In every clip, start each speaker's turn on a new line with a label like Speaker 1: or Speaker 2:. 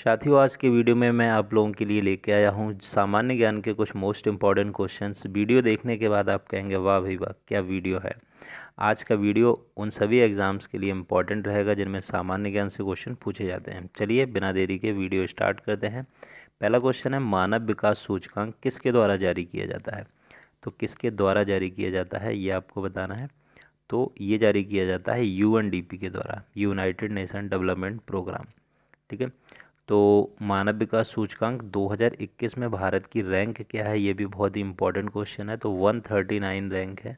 Speaker 1: साथियों, आज के वीडियो में मैं आप लोगों के लिए लेके आया हूँ सामान्य ज्ञान के कुछ मोस्ट इम्पॉर्टेंट क्वेश्चंस। वीडियो देखने के बाद आप कहेंगे वाह भाई वाह, क्या वीडियो है। आज का वीडियो उन सभी एग्ज़ाम्स के लिए इम्पॉर्टेंट रहेगा जिनमें सामान्य ज्ञान से क्वेश्चन पूछे जाते हैं। चलिए बिना देरी के वीडियो स्टार्ट करते हैं। पहला क्वेश्चन है, मानव विकास सूचकांक किसके द्वारा जारी किया जाता है। तो किसके द्वारा जारी किया जाता है ये आपको बताना है। तो ये जारी किया जाता है UNDP के द्वारा, यूनाइटेड नेशन डेवलपमेंट प्रोग्राम। ठीक है। तो मानव विकास सूचकांक 2021 में भारत की रैंक क्या है, ये भी बहुत ही इंपॉर्टेंट क्वेश्चन है। तो 139 रैंक है,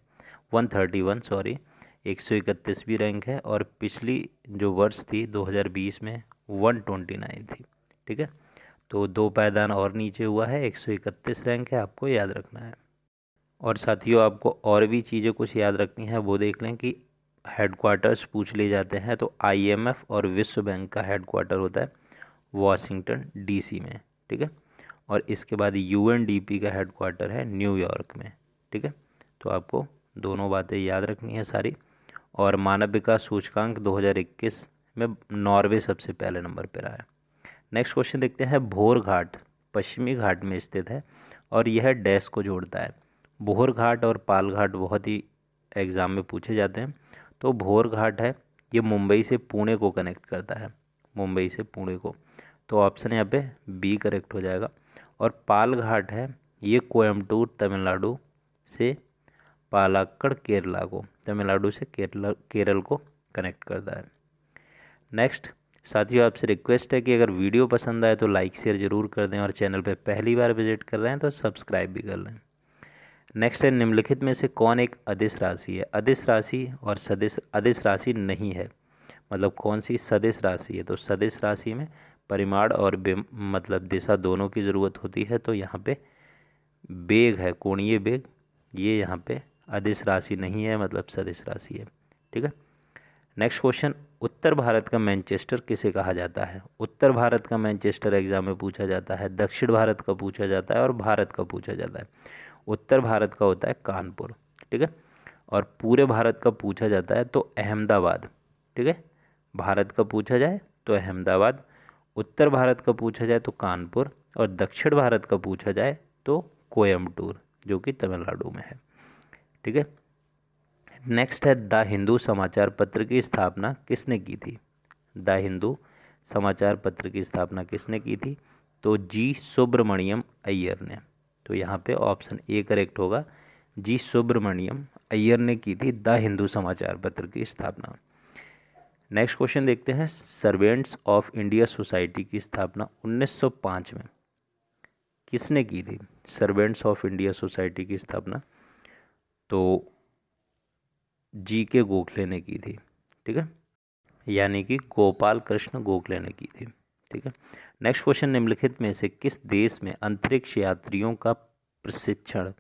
Speaker 1: 131 सॉरी, 131वीं रैंक है। और पिछली जो वर्ष थी 2020 में 129 थी। ठीक है। तो 2 पायदान और नीचे हुआ है, 131 रैंक है, आपको याद रखना है। और साथियों, आपको और भी चीज़ें कुछ याद रखनी है, वो देख लें कि हेडक्वार्टर्स पूछ लिए जाते हैं। तो IMF और विश्व बैंक का हेडक्वार्टर होता है वाशिंगटन DC में। ठीक है। और इसके बाद UNDP का हेडक्वार्टर है न्यूयॉर्क में। ठीक है। तो आपको दोनों बातें याद रखनी है सारी। और मानव विकास सूचकांक 2021 में नॉर्वे सबसे पहले नंबर पर आया। नेक्स्ट क्वेश्चन देखते हैं। भोर घाट पश्चिमी घाट में स्थित है और यह डैश को जोड़ता है। भोर घाट और पाल घाट बहुत ही एग्ज़ाम में पूछे जाते हैं। तो भोर घाट है, ये मुंबई से पुणे को कनेक्ट करता है, मुंबई से पुणे को। तो ऑप्शन यहाँ पे B करेक्ट हो जाएगा। और पाल घाट है, ये कोयम्बटूर तमिलनाडु से पालक्कड़ केरला को, तमिलनाडु से केरल को कनेक्ट करता है। नेक्स्ट साथियों, आपसे रिक्वेस्ट है कि अगर वीडियो पसंद आए तो लाइक शेयर ज़रूर कर दें और चैनल पर पहली बार विजिट कर रहे हैं तो सब्सक्राइब भी कर लें। नेक्स्ट है, निम्नलिखित में से कौन एक अदिश राशि है। अदिश राशि और सदिश, अदिश राशि नहीं है, मतलब कौन सी सदिश राशि है। तो सदिश राशि में परिमाण और मतलब दिशा दोनों की ज़रूरत होती है। तो यहाँ पे वेग है, कोणीय वेग, ये यहाँ पे अदिश राशि नहीं है, मतलब सदिश राशि है। ठीक है। नेक्स्ट क्वेश्चन, उत्तर भारत का मैनचेस्टर किसे कहा जाता है। उत्तर भारत का मैनचेस्टर एग्जाम में पूछा जाता है, दक्षिण भारत का पूछा जाता है और भारत का पूछा जाता है। उत्तर भारत का होता है कानपुर। ठीक है। और पूरे भारत का पूछा जाता है तो अहमदाबाद। ठीक है। भारत का पूछा जाए तो अहमदाबाद, उत्तर भारत का पूछा जाए तो कानपुर, और दक्षिण भारत का पूछा जाए तो कोयम्बटूर, जो कि तमिलनाडु में है। ठीक है। नेक्स्ट है, द हिंदू समाचार पत्र की स्थापना किसने की थी। द हिंदू समाचार पत्र की स्थापना किसने की थी। तो G सुब्रमण्यम अय्यर ने। तो यहाँ पे ऑप्शन A करेक्ट होगा, G सुब्रमण्यम अय्यर ने की थी द हिंदू समाचार पत्र की स्थापना। नेक्स्ट क्वेश्चन देखते हैं, सर्वेंट्स ऑफ इंडिया सोसाइटी की स्थापना 1905 में किसने की थी। सर्वेंट्स ऑफ इंडिया सोसाइटी की स्थापना तो GK गोखले ने की थी। ठीक है, यानी कि गोपाल कृष्ण गोखले ने की थी। ठीक है। नेक्स्ट क्वेश्चन, निम्नलिखित में से किस देश में अंतरिक्ष यात्रियों का प्रशिक्षण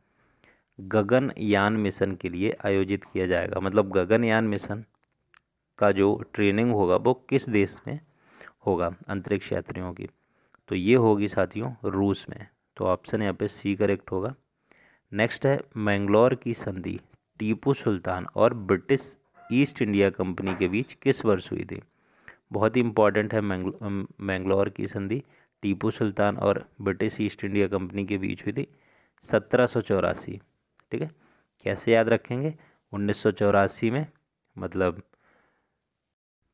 Speaker 1: गगनयान मिशन के लिए आयोजित किया जाएगा। मतलब गगनयान मिशन का जो ट्रेनिंग होगा वो किस देश में होगा अंतरिक्ष यात्रियों की। तो ये होगी साथियों रूस में। तो ऑप्शन यहाँ पे C करेक्ट होगा। नेक्स्ट है, मैंगलोर की संधि टीपू सुल्तान और ब्रिटिश ईस्ट इंडिया कंपनी के बीच किस वर्ष हुई थी। बहुत ही इंपॉर्टेंट है, मैंगलोर की संधि टीपू सुल्तान और ब्रिटिश ईस्ट इंडिया कंपनी के बीच हुई थी 1784। ठीक है। कैसे याद रखेंगे, 1984 में, मतलब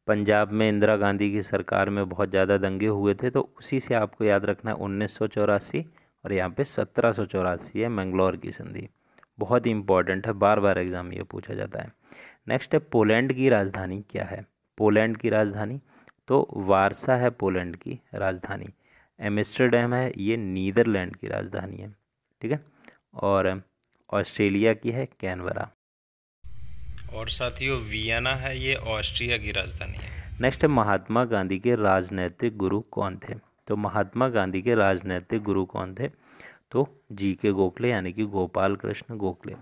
Speaker 1: पंजाब में इंदिरा गांधी की सरकार में बहुत ज़्यादा दंगे हुए थे, तो उसी से आपको याद रखना है 1984, और यहाँ पे 1784 है मैंगलोर की संधि। बहुत ही इंपॉर्टेंट है, बार बार एग्जाम में ये पूछा जाता है। नेक्स्ट है, पोलैंड की राजधानी क्या है। पोलैंड की राजधानी तो वारसा है पोलैंड की राजधानी। एम्स्टर्डम है, ये नीदरलैंड की राजधानी है। ठीक है। और ऑस्ट्रेलिया की है कैनबरा। और साथियों वियना है, ये ऑस्ट्रिया की राजधानी है। नेक्स्ट है, महात्मा गांधी के राजनैतिक गुरु कौन थे। तो महात्मा गांधी के राजनैतिक गुरु कौन थे। तो GK गोखले, यानी कि गोपाल कृष्ण गोखले।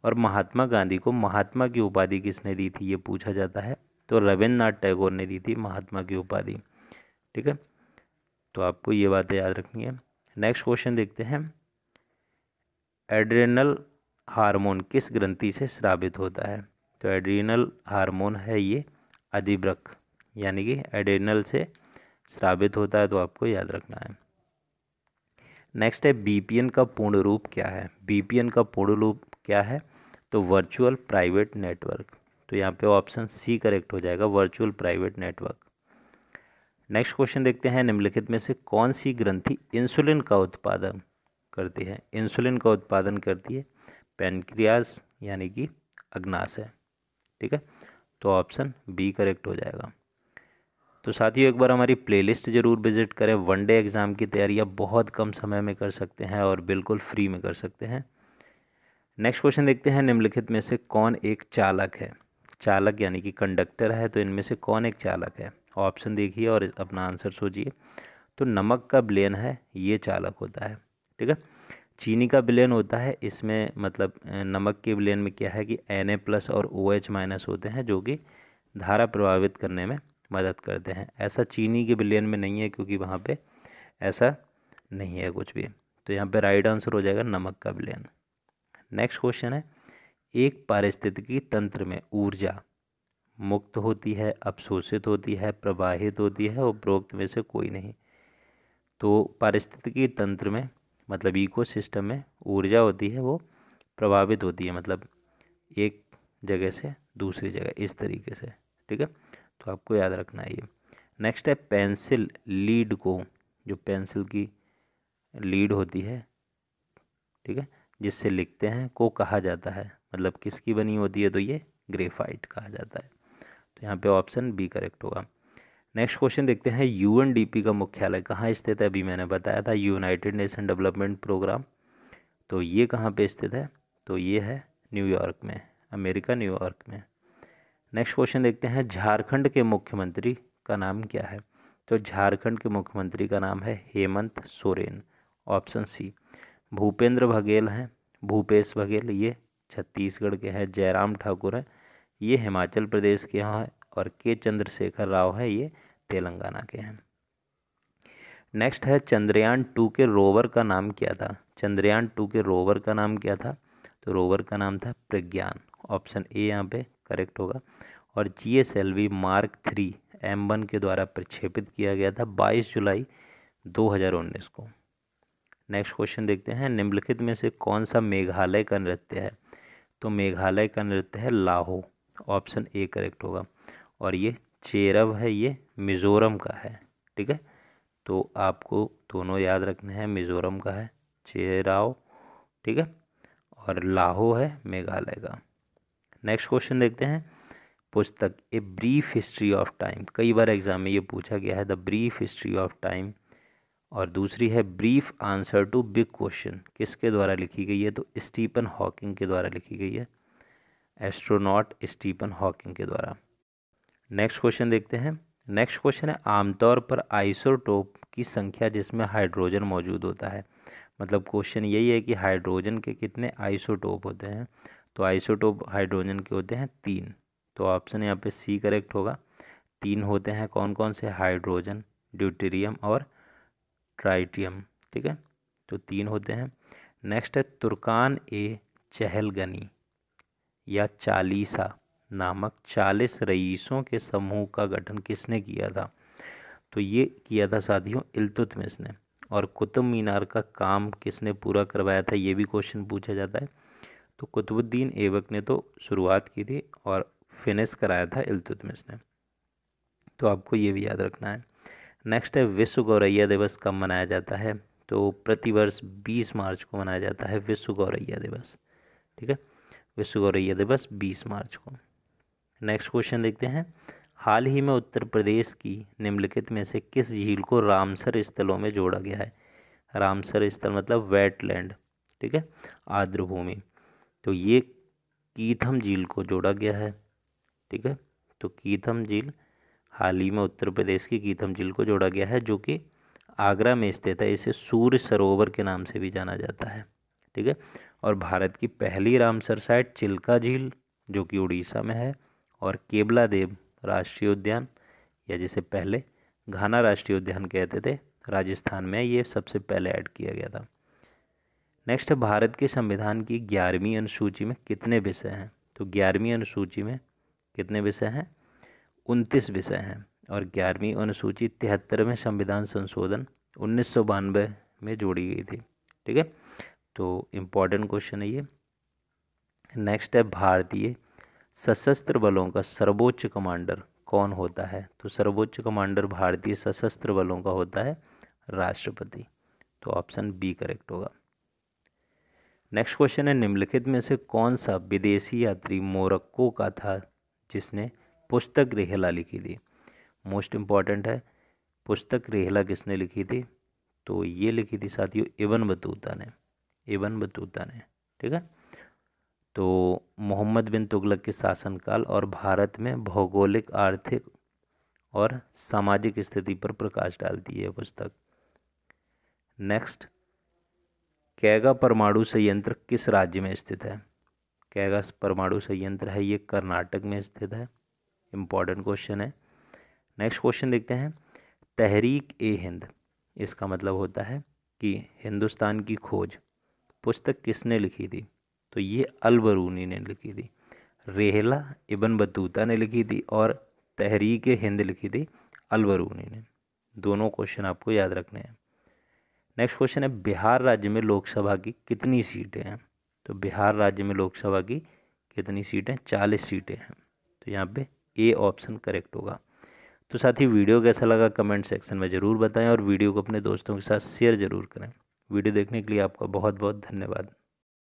Speaker 1: और महात्मा गांधी को महात्मा की उपाधि किसने दी थी, ये पूछा जाता है। तो रविन्द्रनाथ टैगोर ने दी थी महात्मा की उपाधि। ठीक है। तो आपको ये बातें याद रखनी है। नेक्स्ट क्वेश्चन देखते हैं, एड्रेनल हार्मोन किस ग्रंथि से स्रावित होता है। तो एड्रीनल हार्मोन है ये अधिवृक्क, यानी कि एड्रेनल से स्रावित होता है, तो आपको याद रखना है। नेक्स्ट है बीपीएन का पूर्ण रूप क्या है। बीपीएन का पूर्ण रूप क्या है, तो वर्चुअल प्राइवेट नेटवर्क। तो यहाँ पे ऑप्शन सी करेक्ट हो जाएगा, virtual private network. Next question देखते हैं, निम्नलिखित में से कौन सी ग्रंथि इंसुलिन का उत्पादन करती है। इंसुलिन का उत्पादन करती है पैनक्रियास यानी कि अग्नाशय। ठीक है, तो ऑप्शन बी करेक्ट हो जाएगा। तो साथियों एक बार हमारी प्लेलिस्ट ज़रूर विजिट करें। वनडे एग्ज़ाम की तैयारी आप बहुत कम समय में कर सकते हैं और बिल्कुल फ्री में कर सकते हैं। नेक्स्ट क्वेश्चन देखते हैं, निम्नलिखित में से कौन एक चालक है। चालक यानी कि कंडक्टर है, तो इनमें से कौन एक चालक है। ऑप्शन देखिए और अपना आंसर सोचिए। तो नमक का विलयन है, ये चालक होता है। ठीक है, चीनी का विलयन होता है, इसमें मतलब नमक के विलयन में क्या है कि Na+ और OH- होते हैं, जो कि धारा प्रभावित करने में मदद करते हैं। ऐसा चीनी के विलयन में नहीं है, क्योंकि वहाँ पे ऐसा नहीं है कुछ भी। तो यहाँ पे राइट आंसर हो जाएगा नमक का विलयन। नेक्स्ट क्वेश्चन है, एक पारिस्थितिकी तंत्र में ऊर्जा मुक्त होती है, अवशोषित होती है, प्रवाहित होती है, उपरोक्त में से कोई नहीं। तो पारिस्थितिकी तंत्र में मतलब इकोसिस्टम में ऊर्जा होती है, वो प्रभावित होती है, मतलब एक जगह से दूसरी जगह, इस तरीके से। ठीक है, तो आपको याद रखना है ये। नेक्स्ट है पेंसिल लीड को, जो पेंसिल की लीड होती है, ठीक है, जिससे लिखते हैं, को कहा जाता है, मतलब किसकी बनी होती है, तो ये ग्रेफाइट कहा जाता है। तो यहाँ पे ऑप्शन बी करेक्ट होगा। नेक्स्ट क्वेश्चन देखते हैं, UNDP का मुख्यालय कहाँ स्थित है। अभी मैंने बताया था यूनाइटेड नेशन डेवलपमेंट प्रोग्राम, तो ये कहाँ पे स्थित है, तो ये है न्यूयॉर्क में, अमेरिका न्यूयॉर्क में। नेक्स्ट क्वेश्चन देखते हैं, झारखंड के मुख्यमंत्री का नाम क्या है। तो झारखंड के मुख्यमंत्री का नाम है हेमंत सोरेन, ऑप्शन सी। भूपेंद्र बघेल हैं, भूपेश बघेल, ये छत्तीसगढ़ के हैं। जयराम ठाकुर हैं, ये हिमाचल प्रदेश के यहाँ है। और के चंद्रशेखर राव है, ये तेलंगाना के हैं। नेक्स्ट है चंद्रयान-2 के रोवर का नाम क्या था। चंद्रयान-2 के रोवर का नाम क्या था, तो रोवर का नाम था प्रज्ञान, ऑप्शन ए यहाँ पे करेक्ट होगा। और GSLV Mark 3 M1 के द्वारा प्रक्षेपित किया गया था 22 जुलाई 2019 को। नेक्स्ट क्वेश्चन देखते हैं, निम्नलिखित में से कौन सा मेघालय का नृत्य है। तो मेघालय का नृत्य है लाहो, ऑप्शन ए करेक्ट होगा। और ये चेरव है, ये मिज़ोरम का है। ठीक है, तो आपको दोनों याद रखने हैं, मिज़ोरम का है चेराव, ठीक है, और लाहो है मेघालय का। नेक्स्ट क्वेश्चन देखते हैं, पुस्तक a brief history of time, कई बार एग्जाम में ये पूछा गया है, the brief history of time. और दूसरी है brief answer to big question, किसके द्वारा लिखी गई है, तो स्टीफन हॉकिंग के द्वारा लिखी गई है, एस्ट्रोनॉट स्टीफन हॉकिंग के द्वारा। नेक्स्ट क्वेश्चन देखते हैं, नेक्स्ट क्वेश्चन है, आमतौर पर आइसोटोप की संख्या जिसमें हाइड्रोजन मौजूद होता है। मतलब क्वेश्चन यही है कि हाइड्रोजन के कितने आइसोटोप होते हैं। तो आइसोटोप हाइड्रोजन के होते हैं 3। तो ऑप्शन यहाँ पे सी करेक्ट होगा। 3 होते हैं, कौन कौन से, हाइड्रोजन, ड्यूटेरियम और ट्राइटियम। ठीक है, तो 3 होते हैं। नेक्स्ट है तुर्कान ए चहलगनी या चालीसा नामक 40 रईसों के समूह का गठन किसने किया था। तो ये किया था साथियों इल्तुतमिश ने। और कुतुब मीनार का काम किसने पूरा करवाया था, ये भी क्वेश्चन पूछा जाता है। तो कुतुबुद्दीन ऐबक ने तो शुरुआत की थी और फिनिश कराया था इल्तुतमिश ने। तो आपको ये भी याद रखना है। नेक्स्ट है विश्व गौरैया दिवस कब मनाया जाता है। तो प्रतिवर्ष 20 मार्च को मनाया जाता है विश्व गौरैया दिवस। ठीक है, विश्व गौरैया दिवस 20 मार्च को। नेक्स्ट क्वेश्चन देखते हैं, हाल ही में उत्तर प्रदेश की निम्नलिखित में से किस झील को रामसर स्थलों में जोड़ा गया है। रामसर स्थल मतलब वेटलैंड, ठीक है, आर्द्र भूमि। तो ये कीथम झील को जोड़ा गया है। ठीक है, तो कीथम झील हाल ही में उत्तर प्रदेश की कीथम झील को जोड़ा गया है, जो कि आगरा में स्थित है। इसे सूर्य सरोवर के नाम से भी जाना जाता है। ठीक है, और भारत की पहली रामसर साइट चिल्का झील जो कि उड़ीसा में है, और केवला देव राष्ट्रीय उद्यान या जिसे पहले घाना राष्ट्रीय उद्यान कहते थे, राजस्थान में, ये सबसे पहले ऐड किया गया था। नेक्स्ट है, भारत के संविधान की 11वीं अनुसूची में कितने विषय हैं। तो 11वीं अनुसूची में कितने विषय हैं, 29 विषय हैं। और 11वीं अनुसूची 73वें संविधान संशोधन 1992 में जोड़ी गई थी। ठीक है, तो इम्पॉर्टेंट क्वेश्चन है ये। नेक्स्ट है, भारतीय सशस्त्र बलों का सर्वोच्च कमांडर कौन होता है? तो सर्वोच्च कमांडर भारतीय सशस्त्र बलों का होता है राष्ट्रपति। तो ऑप्शन बी करेक्ट होगा। नेक्स्ट क्वेश्चन है, निम्नलिखित में से कौन सा विदेशी यात्री मोरक्को का था जिसने पुस्तक रेहला लिखी थी? मोस्ट इम्पॉर्टेंट है, पुस्तक रेहला किसने लिखी थी? तो ये लिखी थी साथियों इब्न बतूता ने, इब्न बतूता ने। ठीक है, तो मोहम्मद बिन तुगलक के शासनकाल और भारत में भौगोलिक, आर्थिक और सामाजिक स्थिति पर प्रकाश डालती है पुस्तक। नेक्स्ट, कैगा परमाणु संयंत्र किस राज्य में स्थित है? कैगा परमाणु संयंत्र है ये कर्नाटक में स्थित है। इम्पॉर्टेंट क्वेश्चन है। नेक्स्ट क्वेश्चन देखते हैं, तहरीक ए हिंद, इसका मतलब होता है कि हिंदुस्तान की खोज, पुस्तक किसने लिखी थी? तो ये अल बरूनी ने लिखी थी। रेहला इब्न बतूता ने लिखी थी और तहरीक ए हिंद लिखी थी अल बरूनी ने। दोनों क्वेश्चन आपको याद रखने हैं। नेक्स्ट क्वेश्चन है, बिहार राज्य में लोकसभा की कितनी सीटें हैं? तो बिहार राज्य में लोकसभा की कितनी सीटें? 40 सीटें हैं। तो यहाँ पे ए ऑप्शन करेक्ट होगा। तो साथ ही वीडियो कैसा लगा कमेंट सेक्शन में ज़रूर बताएं और वीडियो को अपने दोस्तों के साथ शेयर ज़रूर करें। वीडियो देखने के लिए आपका बहुत बहुत धन्यवाद।